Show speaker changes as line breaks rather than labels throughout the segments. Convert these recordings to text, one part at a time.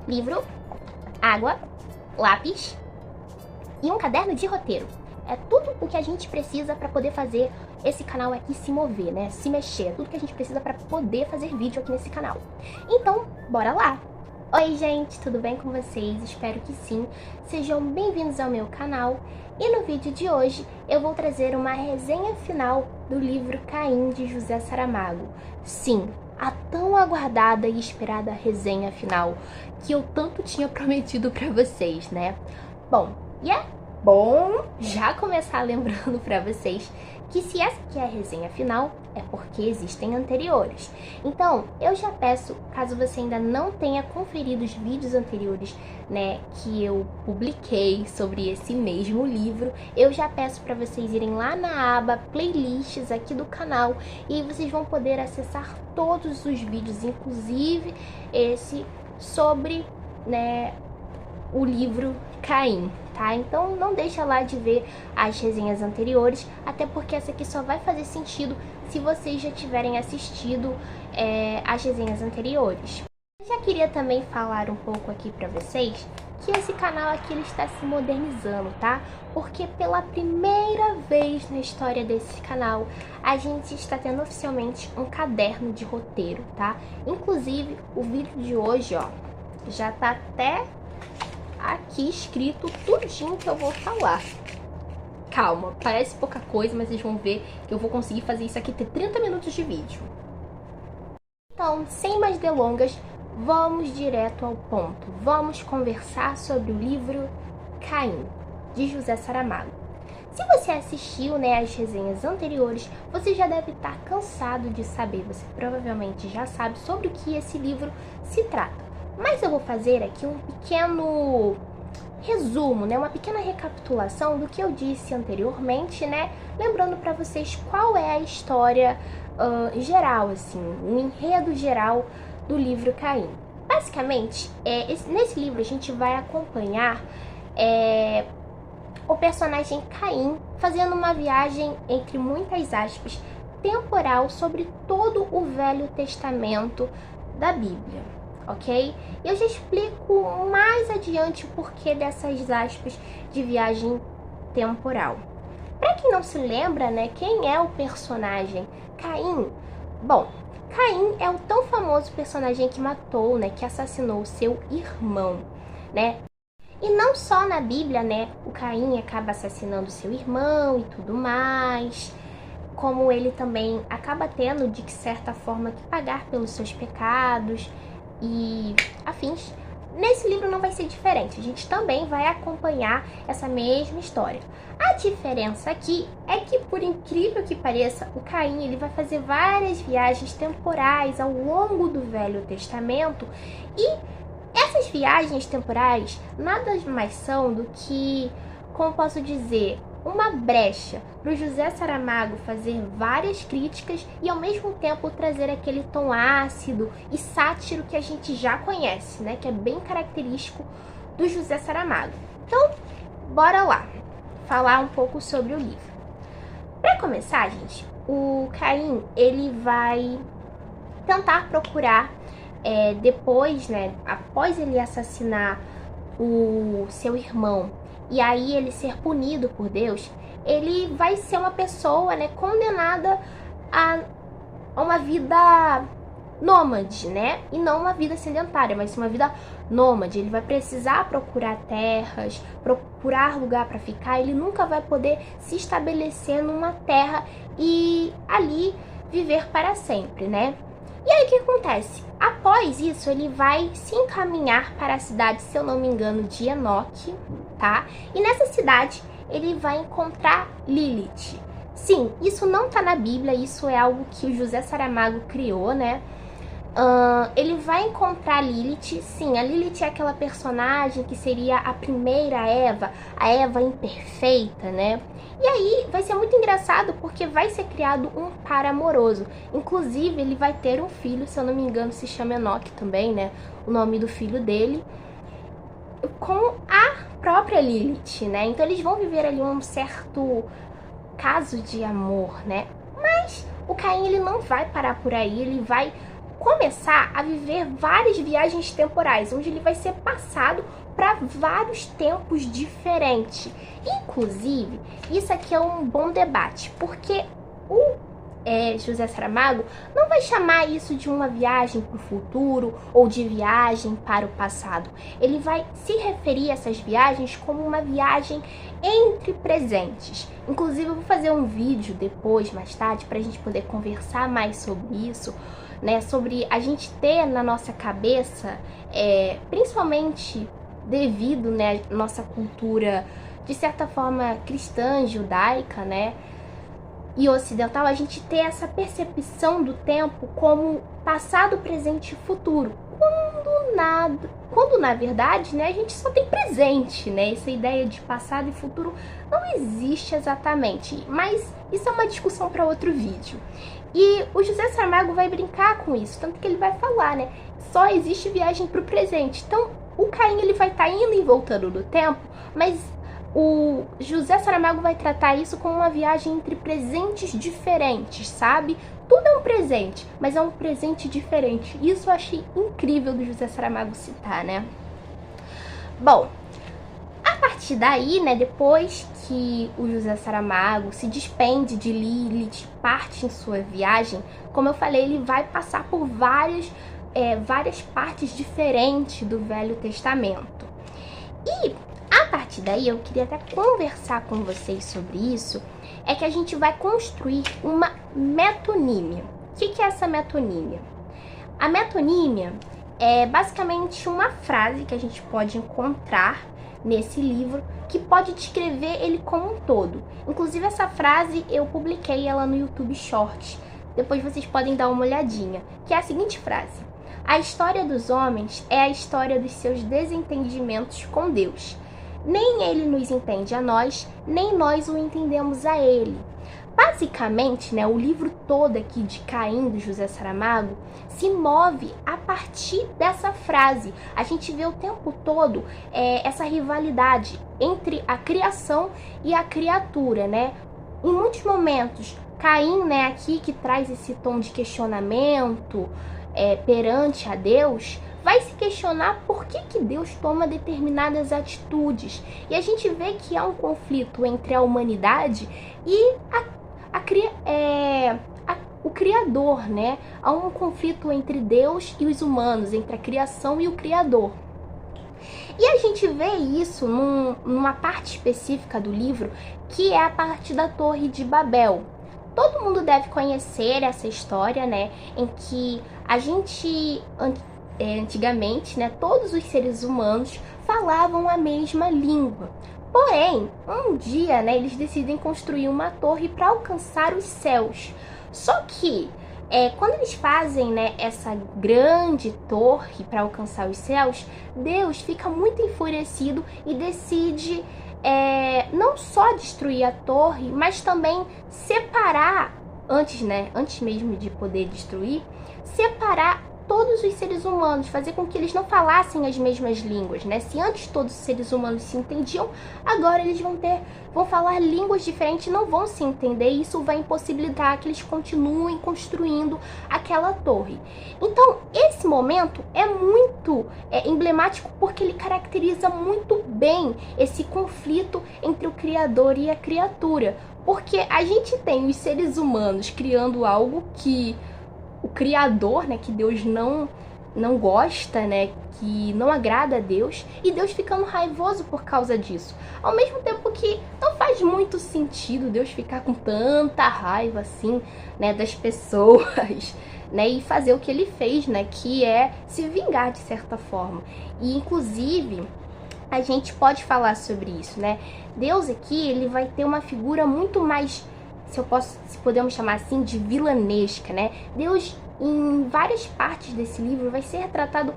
livro, água, lápis e um caderno de roteiro. É tudo o que a gente precisa para poder fazer esse canal aqui se mover, né? Se mexer. É tudo que a gente precisa para poder fazer vídeo aqui nesse canal. Então, bora lá! Oi, gente, tudo bem com vocês? Espero que sim. Sejam bem-vindos ao meu canal. E no vídeo de hoje eu vou trazer uma resenha final do livro Caim, de José Saramago. Sim, a tão aguardada e esperada resenha final que eu tanto tinha prometido para vocês, né? Bom, e é bom já começar lembrando para vocês que se essa aqui é a resenha final, é porque existem anteriores. Então, eu já peço, caso você ainda não tenha conferido os vídeos anteriores, né, que eu publiquei sobre esse mesmo livro, eu já peço para vocês irem lá na aba playlists aqui do canal e aí vocês vão poder acessar todos os vídeos, inclusive esse sobre, né, o livro Caim, tá? Então não deixa lá de ver as resenhas anteriores, até porque essa aqui só vai fazer sentido se vocês já tiverem assistido as resenhas anteriores. Eu já queria também falar um pouco aqui pra vocês que esse canal aqui ele está se modernizando, tá? Porque pela primeira vez na história desse canal, a gente está tendo oficialmente um caderno de roteiro, tá? Inclusive, o vídeo de hoje, ó, já tá até aqui escrito tudinho que eu vou falar. Calma, parece pouca coisa, mas vocês vão ver que eu vou conseguir fazer isso aqui ter 30 minutos de vídeo. Então, sem mais delongas, vamos direto ao ponto. Vamos conversar sobre o livro Caim, de José Saramago. Se você assistiu, né, as resenhas anteriores, você já deve estar cansado de saber, você provavelmente já sabe sobre o que esse livro se trata. Mas eu vou fazer aqui um pequeno resumo, né? Uma pequena recapitulação do que eu disse anteriormente, né? Lembrando para vocês qual é a história geral, assim, o enredo geral do livro Caim. Basicamente, nesse livro a gente vai acompanhar o personagem Caim fazendo uma viagem, entre muitas aspas, temporal sobre todo o Velho Testamento da Bíblia. Ok? E eu já explico mais adiante o porquê dessas aspas de viagem temporal. Para quem não se lembra, né, quem é o personagem Caim? Bom, Caim é o tão famoso personagem que matou, né, que assassinou seu irmão, né? E não só na Bíblia, né, o Caim acaba assassinando seu irmão e tudo mais, como ele também acaba tendo, de certa forma, que pagar pelos seus pecados e afins. Nesse livro não vai ser diferente, a gente também vai acompanhar essa mesma história. A diferença aqui é que, por incrível que pareça, o Caim ele vai fazer várias viagens temporais ao longo do Velho Testamento e essas viagens temporais nada mais são do que, como posso dizer, uma brecha para o José Saramago fazer várias críticas e ao mesmo tempo trazer aquele tom ácido e sátiro que a gente já conhece, né? Que é bem característico do José Saramago. Então, bora lá falar um pouco sobre o livro. Para começar, gente, o Caim ele vai tentar procurar depois, né? Após ele assassinar o seu irmão e aí ele ser punido por Deus, ele vai ser uma pessoa, né, condenada a uma vida nômade, né, e não uma vida sedentária, mas uma vida nômade. Ele vai precisar procurar terras, procurar lugar para ficar, ele nunca vai poder se estabelecer numa terra e ali viver para sempre, né? E aí o que acontece? Após isso, ele vai se encaminhar para a cidade, se eu não me engano, de Enoque, tá? E nessa cidade, ele vai encontrar Lilith. Sim, isso não tá na Bíblia, isso é algo que o José Saramago criou, né? Ele vai encontrar Lilith. Sim, a Lilith é aquela personagem que seria a primeira Eva, a Eva imperfeita, né? E aí vai ser muito engraçado porque vai ser criado um par amoroso. Inclusive, ele vai ter um filho, se eu não me engano, se chama Enoque também, né? O nome do filho dele, com a própria Lilith, né? Então eles vão viver ali um certo caso de amor, né? Mas o Caim, ele não vai parar por aí, ele vai começar a viver várias viagens temporais, onde ele vai ser passado para vários tempos diferentes. Inclusive, isso aqui é um bom debate, porque o José Saramago não vai chamar isso de uma viagem para o futuro ou de viagem para o passado. Ele vai se referir a essas viagens como uma viagem entre presentes. Inclusive, eu vou fazer um vídeo depois, mais tarde, para a gente poder conversar mais sobre isso, né? Sobre a gente ter na nossa cabeça, principalmente devido, né, à nossa cultura, de certa forma, cristã, judaica, né? E ocidental, a gente ter essa percepção do tempo como passado, presente e futuro, quando na verdade, né, a gente só tem presente, né? Essa ideia de passado e futuro não existe exatamente, mas isso é uma discussão para outro vídeo. E o José Saramago vai brincar com isso, tanto que ele vai falar, né, só existe viagem para o presente. Então, o Caim, ele vai estar indo e voltando no tempo, mas o José Saramago vai tratar isso como uma viagem entre presentes diferentes, sabe? Tudo é um presente, mas é um presente diferente. Isso eu achei incrível do José Saramago citar, né? Bom, a partir daí, né, depois que o José Saramago se despende de Lilith, parte em sua viagem, como eu falei, ele vai passar por várias partes diferentes do Velho Testamento. E a partir daí, eu queria até conversar com vocês sobre isso, é que a gente vai construir uma metonímia. O que é essa metonímia? A metonímia é basicamente uma frase que a gente pode encontrar nesse livro que pode descrever ele como um todo. Inclusive, essa frase eu publiquei ela no YouTube Short. Depois vocês podem dar uma olhadinha, que é a seguinte frase: a história dos homens é a história dos seus desentendimentos com Deus. Nem ele nos entende a nós, nem nós o entendemos a ele. Basicamente, né, o livro todo aqui de Caim, do José Saramago, se move a partir dessa frase. A gente vê o tempo todo essa rivalidade entre a criação e a criatura, né? Em muitos momentos, Caim, né, aqui que traz esse tom de questionamento perante a Deus, vai se questionar por que Deus toma determinadas atitudes. E a gente vê que há um conflito entre a humanidade e o Criador, né? Há um conflito entre Deus e os humanos, entre a criação e o Criador. E a gente vê isso numa parte específica do livro, que é a parte da Torre de Babel. Todo mundo deve conhecer essa história, né? Em que a gente... antigamente, né, todos os seres humanos falavam a mesma língua. Porém, um dia, né, eles decidem construir uma torre para alcançar os céus. Só que, quando eles fazem, né, essa grande torre para alcançar os céus, Deus fica muito enfurecido e decide não só destruir a torre, mas também separar, antes mesmo de poder destruir, separar todos os seres humanos, fazer com que eles não falassem as mesmas línguas, né? Se antes todos os seres humanos se entendiam, agora eles vão falar línguas diferentes e não vão se entender, e isso vai impossibilitar que eles continuem construindo aquela torre. Então, esse momento é muito emblemático, porque ele caracteriza muito bem esse conflito entre o Criador e a criatura, porque a gente tem os seres humanos criando algo que o Criador, né, que Deus não gosta, né, que não agrada a Deus, e Deus ficando raivoso por causa disso. Ao mesmo tempo que não faz muito sentido Deus ficar com tanta raiva assim, né, das pessoas, né, e fazer o que ele fez, né, que é se vingar de certa forma. E inclusive a gente pode falar sobre isso, né? Deus aqui, ele vai ter uma figura muito mais, se podemos chamar assim, de vilanesca, né? Deus, em várias partes desse livro, vai ser retratado,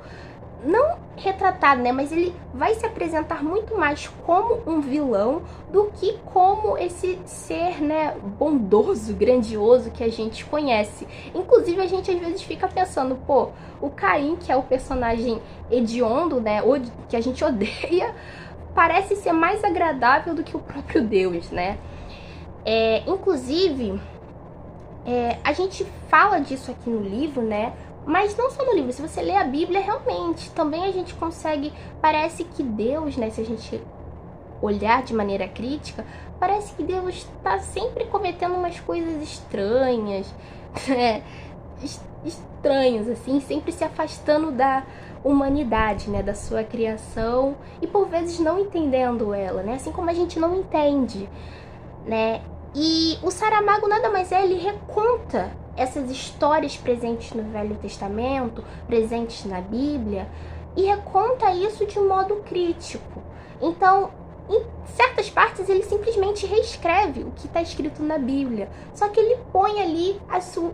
não retratado, né? Mas ele vai se apresentar muito mais como um vilão do que como esse ser, né, bondoso, grandioso que a gente conhece. Inclusive, a gente às vezes fica pensando, pô, o Caim, que é o personagem hediondo, né, que a gente odeia, parece ser mais agradável do que o próprio Deus, né? Inclusive, a gente fala disso aqui no livro, né? Mas não só no livro, se você lê a Bíblia, realmente, também a gente consegue, parece que Deus, né, se a gente olhar de maneira crítica, parece que Deus está sempre cometendo umas coisas estranhas, né, estranhas, assim, sempre se afastando da humanidade, né, da sua criação, e por vezes não entendendo ela, né, assim como a gente não entende, né. E o Saramago nada mais é, ele reconta essas histórias presentes no Velho Testamento, presentes na Bíblia, e reconta isso de modo crítico. Então, em certas partes, ele simplesmente reescreve o que está escrito na Bíblia, só que ele põe ali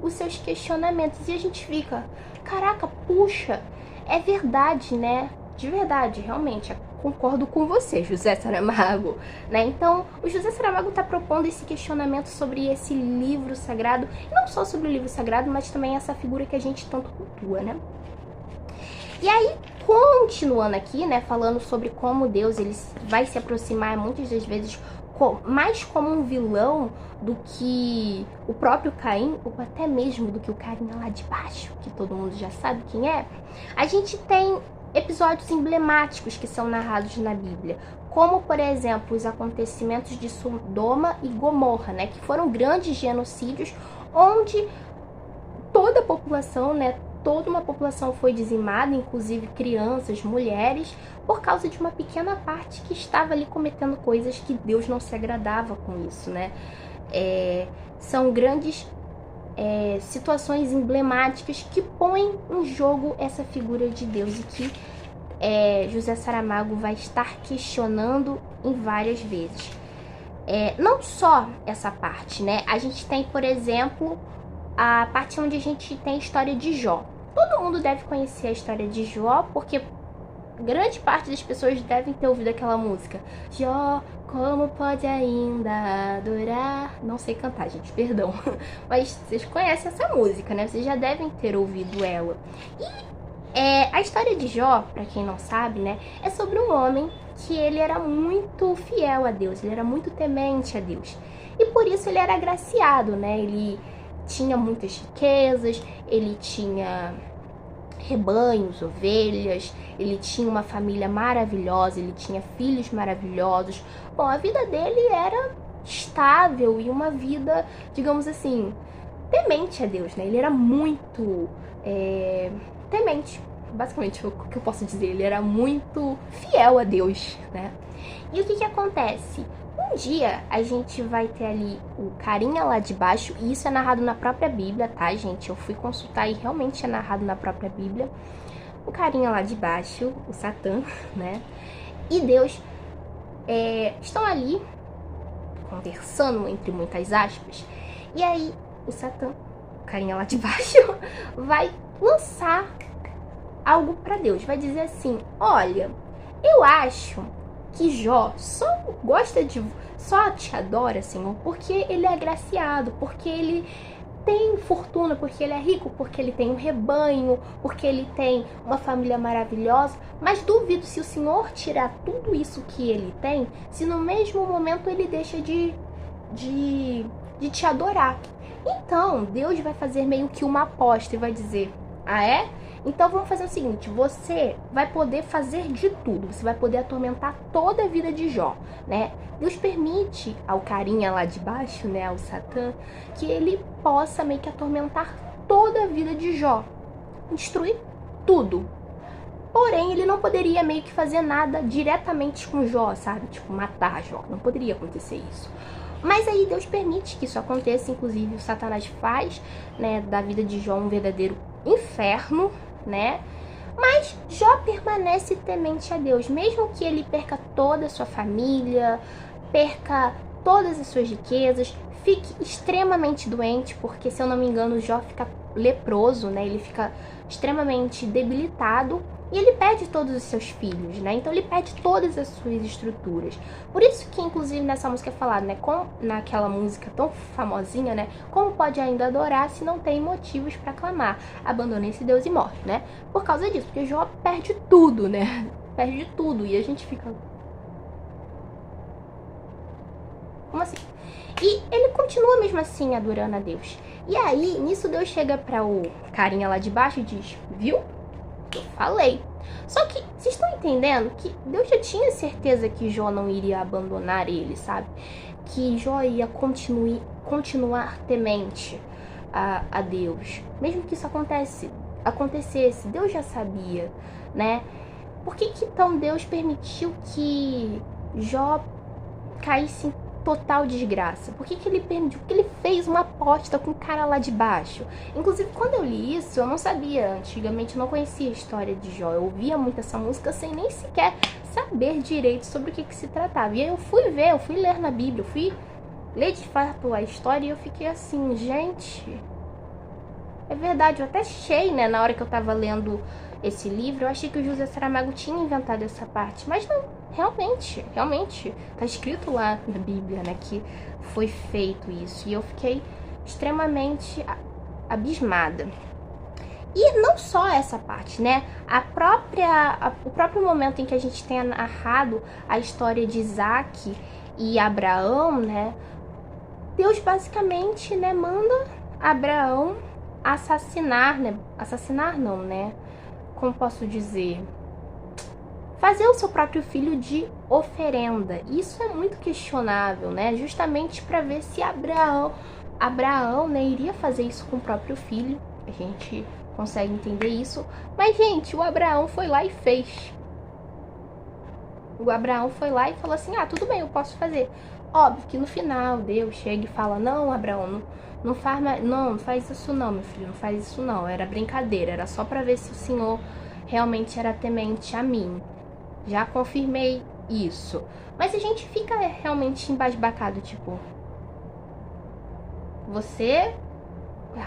os seus questionamentos, e a gente fica, caraca, puxa, é verdade, né? De verdade, realmente, concordo com você, José Saramago, né? Então, o José Saramago está propondo esse questionamento sobre esse livro sagrado, e não só sobre o livro sagrado, mas também essa figura que a gente tanto cultua, né? E aí, continuando aqui, né, falando sobre como Deus ele vai se aproximar muitas das vezes mais como um vilão do que o próprio Caim, ou até mesmo do que o carinha lá de baixo, que todo mundo já sabe quem é, a gente tem episódios emblemáticos que são narrados na Bíblia, como, por exemplo, os acontecimentos de Sodoma e Gomorra, né, que foram grandes genocídios, onde toda a população, né, toda uma população foi dizimada, inclusive crianças, mulheres, por causa de uma pequena parte que estava ali cometendo coisas que Deus não se agradava com isso, né? São grandes situações emblemáticas que põem em jogo essa figura de Deus e que José Saramago vai estar questionando em várias vezes. Não só essa parte, né? A gente tem, por exemplo, a parte onde a gente tem a história de Jó. Todo mundo deve conhecer a história de Jó, porque grande parte das pessoas devem ter ouvido aquela música. Jó, como pode ainda adorar? Não sei cantar, gente, perdão. Mas vocês conhecem essa música, né? Vocês já devem ter ouvido ela. E a história de Jó, pra quem não sabe, né? É sobre um homem que ele era muito fiel a Deus, ele era muito temente a Deus. E por isso ele era agraciado, né? Ele tinha muitas riquezas, ele tinha rebanhos, ovelhas, ele tinha uma família maravilhosa, ele tinha filhos maravilhosos. Bom, a vida dele era estável e uma vida, digamos assim, temente a Deus, né? Ele era muito temente, basicamente o que eu posso dizer, ele era muito fiel a Deus, né? E o que acontece? Um dia a gente vai ter ali o carinha lá de baixo, e isso é narrado na própria Bíblia, tá, gente? Eu fui consultar e realmente é narrado na própria Bíblia. O carinha lá de baixo, o Satã, né? E Deus estão ali conversando, entre muitas aspas, e aí o Satã, o carinha lá de baixo, vai lançar algo pra Deus, vai dizer assim: olha, eu acho que Jó só te adora, Senhor, porque ele é agraciado, porque ele tem fortuna, porque ele é rico, porque ele tem um rebanho, porque ele tem uma família maravilhosa. Mas duvido se o Senhor tirar tudo isso que ele tem, se no mesmo momento ele deixa de te adorar. Então Deus vai fazer meio que uma aposta e vai dizer: ah, é? Então vamos fazer o seguinte, você vai poder fazer de tudo, você vai poder atormentar toda a vida de Jó, né? Deus permite ao carinha lá de baixo, né, ao Satã, que ele possa meio que atormentar toda a vida de Jó, destruir tudo. Porém, ele não poderia meio que fazer nada diretamente com Jó, sabe? Tipo, matar Jó, não poderia acontecer isso. Mas aí Deus permite que isso aconteça, inclusive o Satanás faz, né, da vida de Jó um verdadeiro inferno, né? Mas Jó permanece temente a Deus, mesmo que ele perca toda a sua família, perca todas as suas riquezas, fique extremamente doente, porque se eu não me engano Jó fica leproso, né? Ele fica extremamente debilitado e ele perde todos os seus filhos, né? Então ele perde todas as suas estruturas. Por isso que inclusive nessa música é falado, né? Naquela música tão famosinha, né? Como pode ainda adorar se não tem motivos para clamar? Abandone esse Deus e morre, né? Por causa disso, porque Jó perde tudo, né? Perde tudo e a gente fica... como assim? E ele continua mesmo assim adorando a Deus. E aí, nisso Deus chega para o carinha lá de baixo e diz: viu? Eu falei. Só que vocês estão entendendo que Deus já tinha certeza que Jó não iria abandonar ele, sabe? Que Jó ia continuar temente a Deus. Mesmo que isso acontecesse, Deus já sabia, né? Por que então Deus permitiu que Jó caísse em total desgraça? Por que ele permitiu? Porque ele fez uma aposta com o cara lá de baixo. Inclusive, quando eu li isso, eu não sabia. Antigamente, eu não conhecia a história de Jó. Eu ouvia muito essa música sem nem sequer saber direito sobre o que se tratava. E aí eu fui ler na Bíblia, eu fui ler de fato a história e eu fiquei assim, gente... É verdade, eu até achei, né, na hora que eu tava lendo esse livro, eu achei que o José Saramago tinha inventado essa parte, mas não, realmente, tá escrito lá na Bíblia, né, que foi feito isso, e eu fiquei extremamente abismada. E não só essa parte, né, o próprio momento em que a gente tem narrado a história de Isaac e Abraão, né, Deus basicamente, né, manda Abraão assassinar não, né? Como posso dizer? Fazer o seu próprio filho de oferenda. Isso é muito questionável, né? Justamente para ver se Abraão, né, iria fazer isso com o próprio filho. A gente consegue entender isso. Mas, gente, o Abraão foi lá e fez. O Abraão foi lá e falou assim: ah, tudo bem, eu posso fazer. Óbvio que no final Deus chega e fala: não, Abraão, não faz isso não, meu filho, não faz isso não. Era brincadeira, era só pra ver se o Senhor realmente era temente a mim. Já confirmei isso. Mas a gente fica realmente embasbacado, tipo...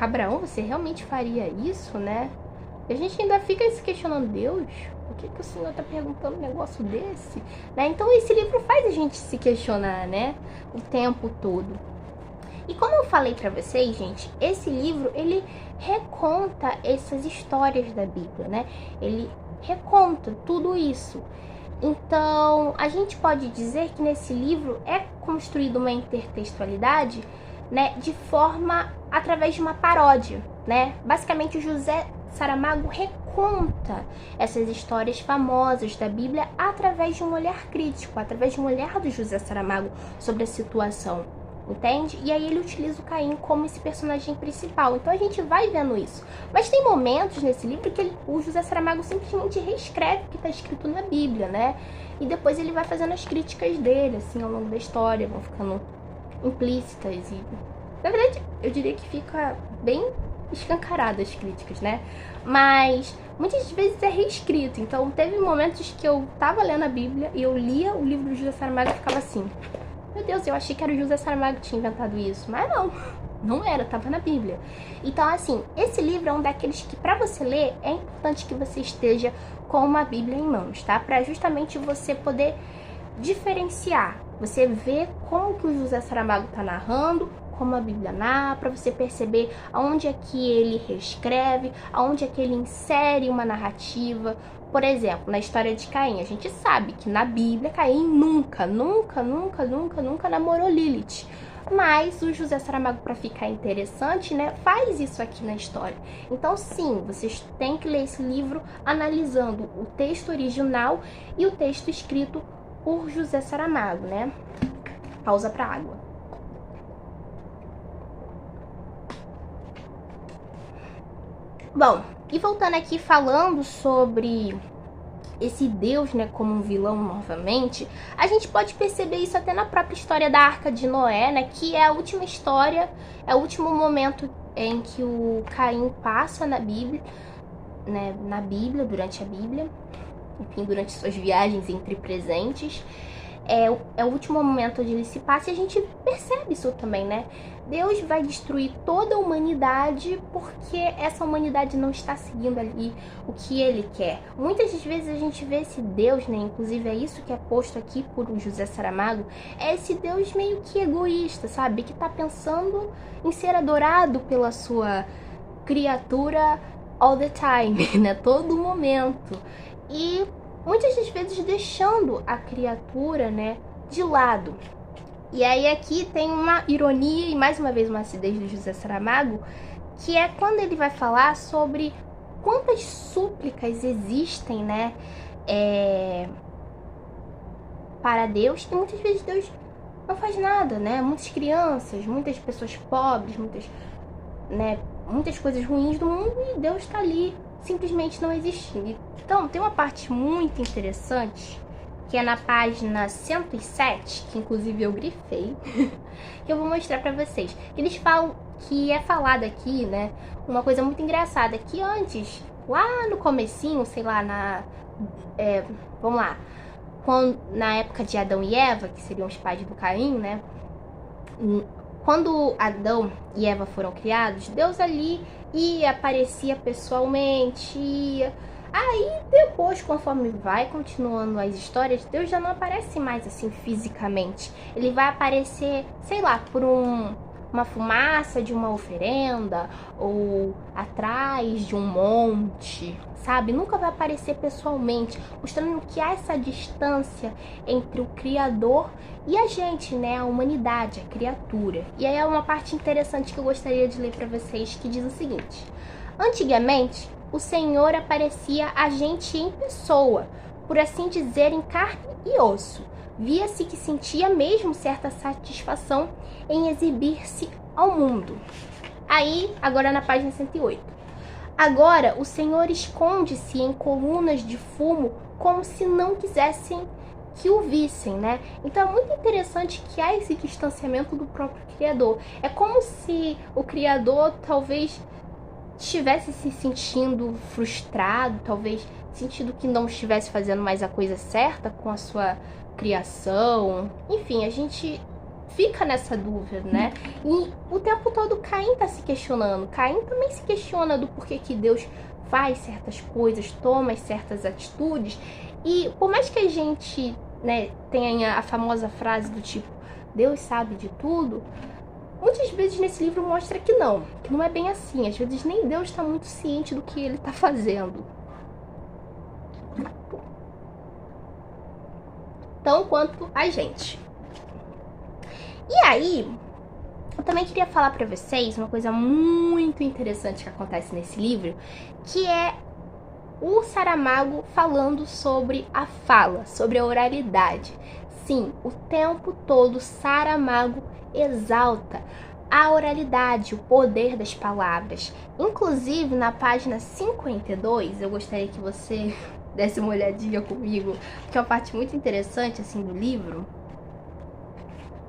Abraão, você realmente faria isso, né? E a gente ainda fica se questionando: Deus, por que o Senhor tá perguntando um negócio desse? Né? Então esse livro faz a gente se questionar, né? O tempo todo. E como eu falei pra vocês, gente, esse livro, ele reconta essas histórias da Bíblia, né? Ele reconta tudo isso. Então, a gente pode dizer que nesse livro é construída uma intertextualidade, né, de forma através de uma paródia, né? Basicamente, o José Saramago reconta essas histórias famosas da Bíblia através de um olhar crítico, através de um olhar do José Saramago sobre a situação. Entende? E aí ele utiliza o Caim como esse personagem principal. Então a gente vai vendo isso. Mas tem momentos nesse livro que o José Saramago simplesmente reescreve o que está escrito na Bíblia, né? E depois ele vai fazendo as críticas dele, assim, ao longo da história, vão ficando implícitas. E, na verdade, eu diria que fica bem escancaradas as críticas, né? Mas muitas vezes é reescrito. Então teve momentos que eu tava lendo a Bíblia e eu lia o livro do José Saramago e ficava assim: meu Deus, eu achei que era o José Saramago que tinha inventado isso. Mas não era, tava na Bíblia. Então, assim, esse livro é um daqueles que, pra você ler, é importante que você esteja com uma Bíblia em mãos, tá? Pra justamente você poder diferenciar. Você ver como que o José Saramago tá narrando, como a Bíblia narra, pra você perceber aonde é que ele reescreve, aonde é que ele insere uma narrativa. Por exemplo, na história de Caim, a gente sabe que na Bíblia Caim nunca namorou Lilith. Mas o José Saramago, para ficar interessante, né, faz isso aqui na história. Então, sim, vocês têm que ler esse livro analisando o texto original e o texto escrito por José Saramago, né? Pausa para água. Bom, e voltando aqui falando sobre esse Deus, né, como um vilão novamente, a gente pode perceber isso até na própria história da Arca de Noé, né, que é a última história, é o último momento em que o Caim passa na Bíblia, né, durante a Bíblia, enfim, durante suas viagens entre presentes. É o último momento onde ele se passa e a gente percebe isso também, né? Deus vai destruir toda a humanidade porque essa humanidade não está seguindo ali o que ele quer. Muitas das vezes a gente vê esse Deus, né? Inclusive é isso que é posto aqui por José Saramago, é esse Deus meio que egoísta, sabe? Que tá pensando em ser adorado pela sua criatura all the time, né? Todo momento. E muitas das vezes deixando a criatura, né, de lado. E aí aqui tem uma ironia e mais uma vez uma acidez do José Saramago, que é quando ele vai falar sobre quantas súplicas existem, né, para Deus, e muitas vezes Deus não faz nada, né? Muitas crianças, muitas pessoas pobres, muitas coisas ruins do mundo, e Deus está ali simplesmente não existindo. Então tem uma parte muito interessante que é na página 107, que inclusive eu grifei, que eu vou mostrar pra vocês. Eles falam que é falado aqui, né, uma coisa muito engraçada, que antes, lá no comecinho, sei lá, vamos lá, na época de Adão e Eva, que seriam os pais do Caim, né, quando Adão e Eva foram criados, Deus ali aparecia pessoalmente, aí depois, conforme vai continuando as histórias, Deus já não aparece mais assim fisicamente. Ele vai aparecer, sei lá, por uma fumaça de uma oferenda ou atrás de um monte, sabe? Nunca vai aparecer pessoalmente, mostrando que há essa distância entre o Criador e a gente, né? A humanidade, a criatura. E aí é uma parte interessante que eu gostaria de ler para vocês, que diz o seguinte: antigamente, o Senhor aparecia a gente em pessoa, por assim dizer, em carne e osso. Via-se que sentia mesmo certa satisfação em exibir-se ao mundo. Aí, agora na página 108. Agora, o Senhor esconde-se em colunas de fumo como se não quisessem que o vissem, né? Então é muito interessante que há esse distanciamento do próprio Criador. É como se o Criador talvez estivesse se sentindo frustrado, talvez sentindo que não estivesse fazendo mais a coisa certa com a sua criação. Enfim, a gente fica nessa dúvida, né? E o tempo todo Caim tá se questionando. Caim também se questiona do porquê que Deus faz certas coisas, toma certas atitudes. E por mais que a gente, né, tenha a famosa frase do tipo, Deus sabe de tudo, muitas vezes nesse livro mostra que não é bem assim. Às vezes nem Deus está muito ciente do que ele está fazendo. Tão quanto a gente. E aí, eu também queria falar pra vocês uma coisa muito interessante que acontece nesse livro, que é o Saramago falando sobre a fala, sobre a oralidade. Sim, o tempo todo Saramago exalta a oralidade, o poder das palavras. Inclusive, na página 52, eu gostaria que você desse uma olhadinha comigo, que é uma parte muito interessante assim do livro,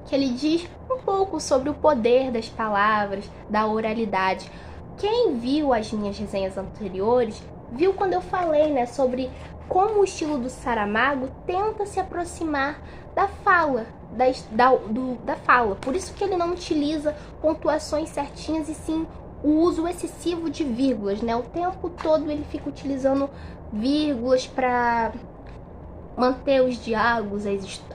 que ele diz um pouco sobre o poder das palavras, da oralidade. Quem viu as minhas resenhas anteriores, viu quando eu falei, né, sobre como o estilo do Saramago tenta se aproximar da fala, da fala. Por isso que ele não utiliza pontuações certinhas e sim o uso excessivo de vírgulas, né? O tempo todo ele fica utilizando vírgulas para manter os diálogos,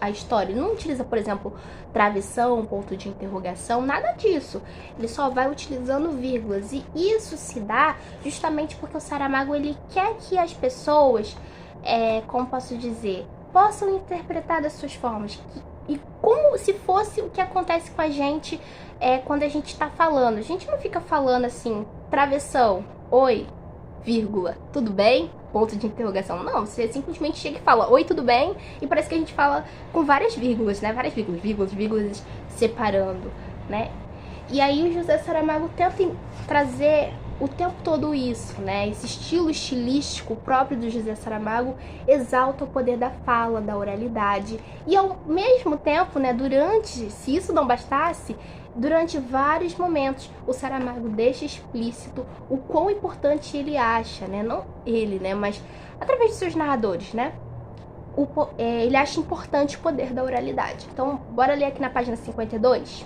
a história. Ele não utiliza, por exemplo, travessão, ponto de interrogação, nada disso. Ele só vai utilizando vírgulas. E isso se dá justamente porque o Saramago ele quer que as pessoas, como posso dizer, possam interpretar das suas formas. E como se fosse o que acontece com a gente quando a gente está falando. A gente não fica falando assim, travessão, oi, vírgula, tudo bem? Ponto de interrogação. Não, você simplesmente chega e fala, oi, tudo bem? E parece que a gente fala com várias vírgulas, né? Várias vírgulas separando, né? E aí o José Saramago tenta trazer o tempo todo isso, né? Esse estilo estilístico próprio do José Saramago exalta o poder da fala, da oralidade. E ao mesmo tempo, né, se isso não bastasse, durante vários momentos o Saramago deixa explícito o quão importante ele acha, né? Não ele, né? Mas através de seus narradores, né? Ele acha importante o poder da oralidade. Então, bora ler aqui na página 52.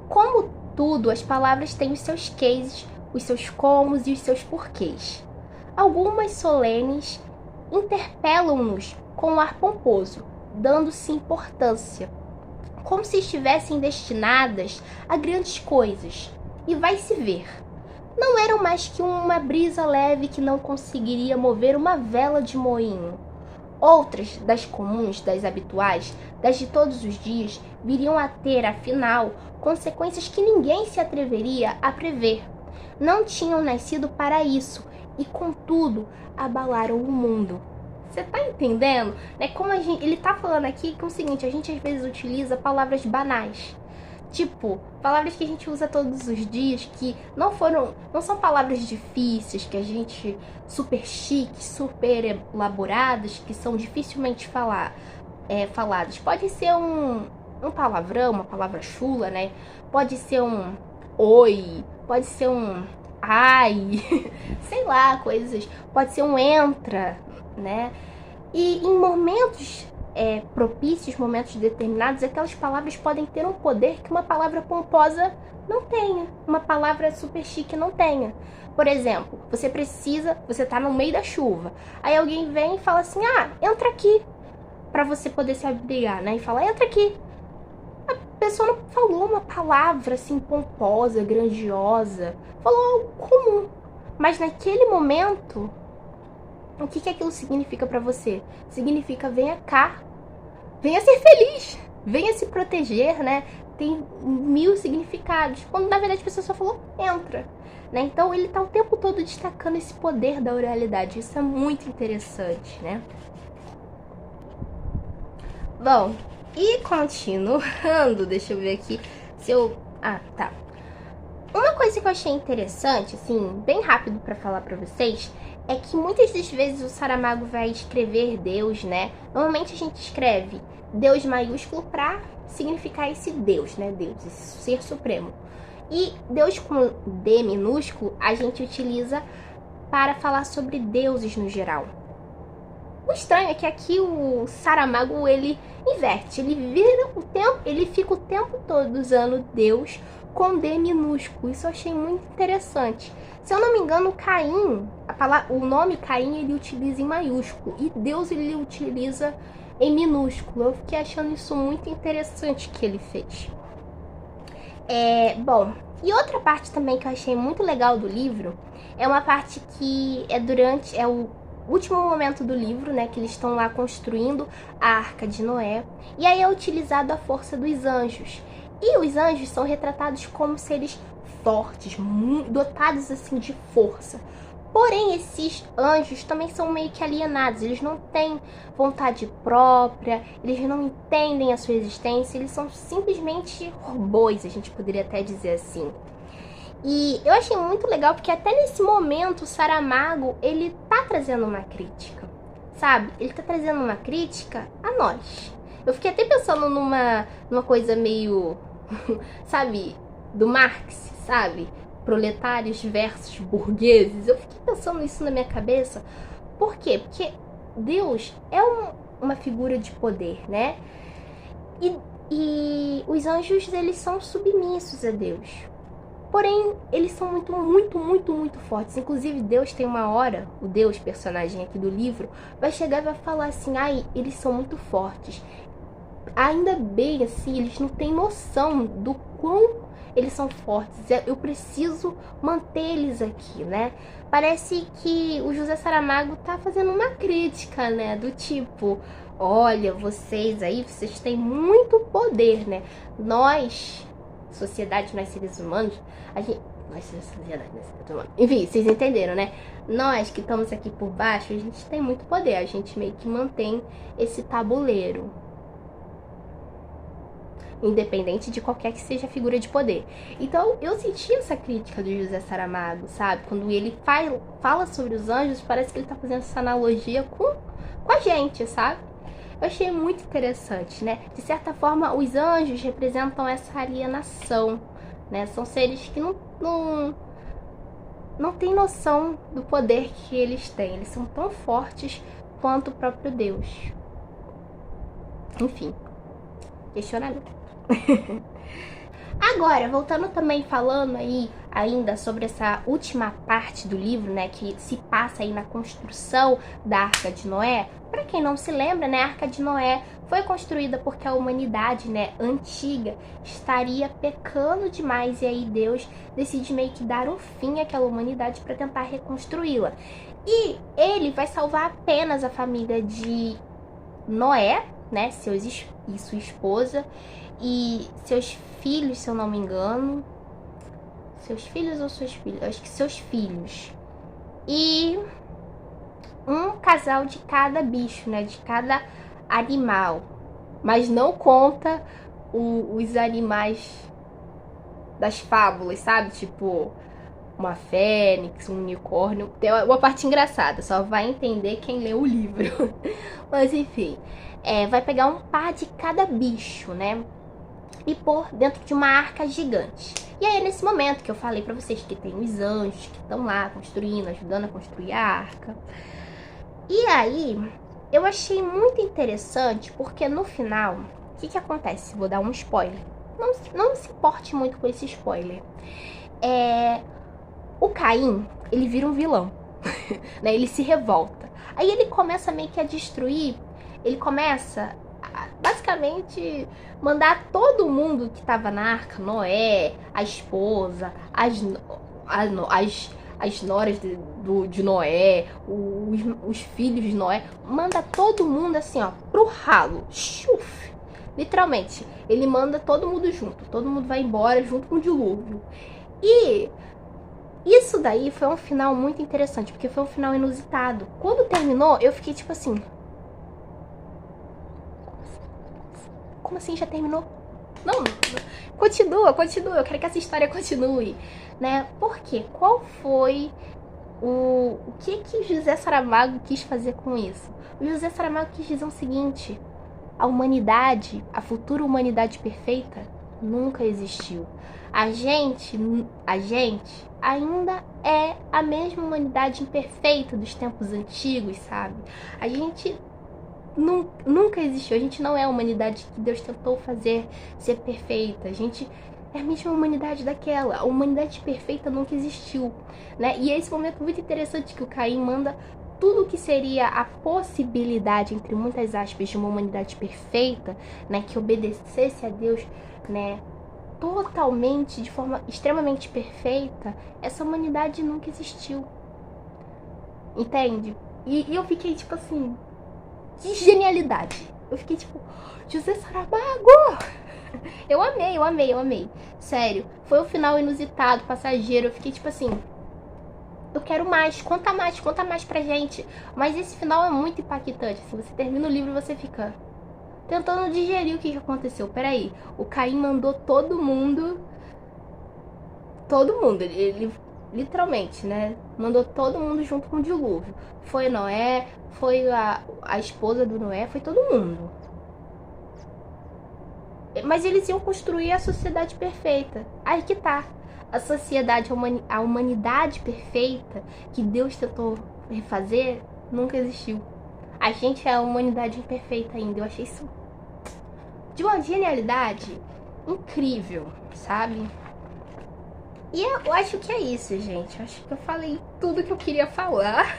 Como tudo, as palavras têm os seus cases, os seus comos e os seus porquês. Algumas solenes interpelam-nos com um ar pomposo, dando-se importância, como se estivessem destinadas a grandes coisas. E vai-se ver. Não eram mais que uma brisa leve que não conseguiria mover uma vela de moinho. Outras, das comuns, das habituais, das de todos os dias, viriam a ter, afinal, consequências que ninguém se atreveria a prever. Não tinham nascido para isso e, contudo, abalaram o mundo. Você tá entendendo? Né? Como ele tá falando aqui que é o seguinte, a gente às vezes utiliza palavras banais. Tipo, palavras que a gente usa todos os dias, que não são palavras difíceis, que a gente super chique, super elaboradas, que são dificilmente faladas. Pode ser um palavrão, uma palavra chula, né? Pode ser um oi, pode ser um ai, sei lá, coisas. Pode ser um entra, né? E em momentos propícios, momentos determinados, aquelas palavras podem ter um poder que uma palavra pomposa não tenha, uma palavra super chique não tenha. Por exemplo, você tá no meio da chuva, aí alguém vem e fala assim, entra aqui, pra você poder se abrigar, né? E fala, entra aqui. A pessoa não falou uma palavra assim pomposa, grandiosa, falou algo comum, mas naquele momento, o que aquilo significa pra você? Significa, venha cá, venha ser feliz, venha se proteger, né? Tem 1000 significados, quando na verdade a pessoa só falou, entra. Né? Então ele tá o tempo todo destacando esse poder da oralidade, isso é muito interessante, né? Bom, e continuando, deixa eu ver aqui se eu... tá. Uma coisa que eu achei interessante, assim, bem rápido pra falar pra vocês, é que muitas das vezes o Saramago vai escrever Deus, né? Normalmente a gente escreve Deus maiúsculo pra significar esse Deus, né? Deus, esse ser supremo. E Deus com D minúsculo a gente utiliza para falar sobre deuses no geral. O estranho é que aqui o Saramago, ele inverte, ele fica o tempo todo usando Deus com D minúsculo. Isso eu achei muito interessante. Se eu não me engano, Caim, o nome Caim ele utiliza em maiúsculo e Deus ele utiliza em minúsculo. Eu fiquei achando isso muito interessante que ele fez. Bom, e outra parte também que eu achei muito legal do livro é uma parte que é o último momento do livro, né, que eles estão lá construindo a Arca de Noé, e aí é utilizado a força dos anjos. E os anjos são retratados como seres fortes, dotados assim de força. Porém, esses anjos também são meio que alienados, eles não têm vontade própria, eles não entendem a sua existência, eles são simplesmente robôs, a gente poderia até dizer assim. E eu achei muito legal porque até nesse momento o Saramago, ele tá trazendo uma crítica, sabe? Ele tá trazendo uma crítica a nós. Eu fiquei até pensando numa coisa meio, sabe, do Marx, sabe? Proletários versus burgueses. Eu fiquei pensando isso na minha cabeça. Por quê? Porque Deus é uma figura de poder, né? E os anjos, eles são submissos a Deus. Porém, eles são muito, muito, muito, muito fortes. Inclusive, Deus tem uma hora, o Deus, personagem aqui do livro, vai chegar e vai falar assim, eles são muito fortes. Ainda bem, assim, eles não têm noção do quão eles são fortes. Eu preciso manter eles aqui, né? Parece que o José Saramago tá fazendo uma crítica, né? Do tipo, olha, vocês têm muito poder, né? Nós, sociedade, nós seres humanos, enfim, vocês entenderam, né? Nós que estamos aqui por baixo, a gente tem muito poder. A gente meio que mantém esse tabuleiro, independente de qualquer que seja a figura de poder. Então, eu senti essa crítica do José Saramago, sabe? Quando ele fala sobre os anjos, parece que ele tá fazendo essa analogia com a gente, sabe? Eu achei muito interessante, né? De certa forma, os anjos representam essa alienação, né? São seres que não têm noção do poder que eles têm. Eles são tão fortes quanto o próprio Deus. Enfim, questionamento. Agora, voltando também falando aí ainda sobre essa última parte do livro, né, que se passa aí na construção da Arca de Noé. Para quem não se lembra, né, a Arca de Noé foi construída porque a humanidade, né, antiga estaria pecando demais e aí Deus decide meio que dar um fim àquela humanidade para tentar reconstruí-la. E ele vai salvar apenas a família de Noé, né, e sua esposa, e seus filhos, se eu não me engano. Seus filhos ou suas filhas? Acho que seus filhos. E um casal de cada bicho, né, de cada animal. Mas não conta os animais das fábulas, sabe? Tipo, uma fênix, um unicórnio. Tem uma parte engraçada, só vai entender quem lê o livro. Mas enfim, vai pegar um par de cada bicho, né? E pôr dentro de uma arca gigante. E aí é nesse momento que eu falei pra vocês que tem os anjos que estão lá construindo, ajudando a construir a arca. E aí eu achei muito interessante porque no final, o que acontece? Vou dar um spoiler. Não se importe muito com esse spoiler. O Caim, ele vira um vilão, né? Ele se revolta. Aí ele começa meio que a destruir, ele começa a, basicamente, mandar todo mundo que tava na arca, Noé, a esposa, as noras de Noé, os filhos de Noé, manda todo mundo assim, ó, pro ralo. Chuf! Literalmente, ele manda todo mundo junto, todo mundo vai embora junto com o dilúvio. E isso daí foi um final muito interessante, porque foi um final inusitado. Quando terminou, eu fiquei tipo assim... Como assim já terminou? Não, continua, eu quero que essa história continue, né? Por quê? Qual foi o que José Saramago quis fazer com isso? O José Saramago quis dizer o seguinte: a humanidade, a futura humanidade perfeita, nunca existiu. A gente ainda é a mesma humanidade imperfeita dos tempos antigos, sabe? A gente nunca existiu. A gente não é a humanidade que Deus tentou fazer ser perfeita. A gente é a mesma humanidade daquela. A humanidade perfeita nunca existiu, né? E é esse momento muito interessante que o Caim manda tudo que seria a possibilidade, entre muitas aspas, de uma humanidade perfeita, né? Que obedecesse a Deus, né? Totalmente, de forma extremamente perfeita. Essa humanidade nunca existiu. Entende? E eu fiquei tipo assim... Que genialidade! Eu fiquei tipo, José Saramago! Eu amei. Sério, foi um final inusitado, passageiro. Eu fiquei tipo assim, eu quero mais, conta mais pra gente. Mas esse final é muito impactante. Assim, você termina o livro e você fica tentando digerir o que aconteceu. Peraí, o Caim mandou todo mundo, ele literalmente, né? Mandou todo mundo junto com o dilúvio. Foi Noé, foi a esposa do Noé, foi todo mundo. Mas eles iam construir a sociedade perfeita. Aí que tá. A sociedade, a humanidade perfeita que Deus tentou refazer, nunca existiu. A gente é a humanidade imperfeita ainda. Eu achei isso de uma genialidade incrível, sabe? E eu acho que é isso, gente. Eu acho que eu falei tudo que eu queria falar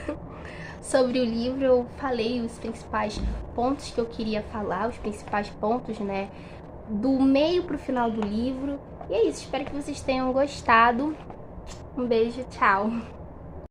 sobre o livro. Eu falei os principais pontos que eu queria falar, os principais pontos, né, do meio pro final do livro. E é isso, espero que vocês tenham gostado. Um beijo, tchau!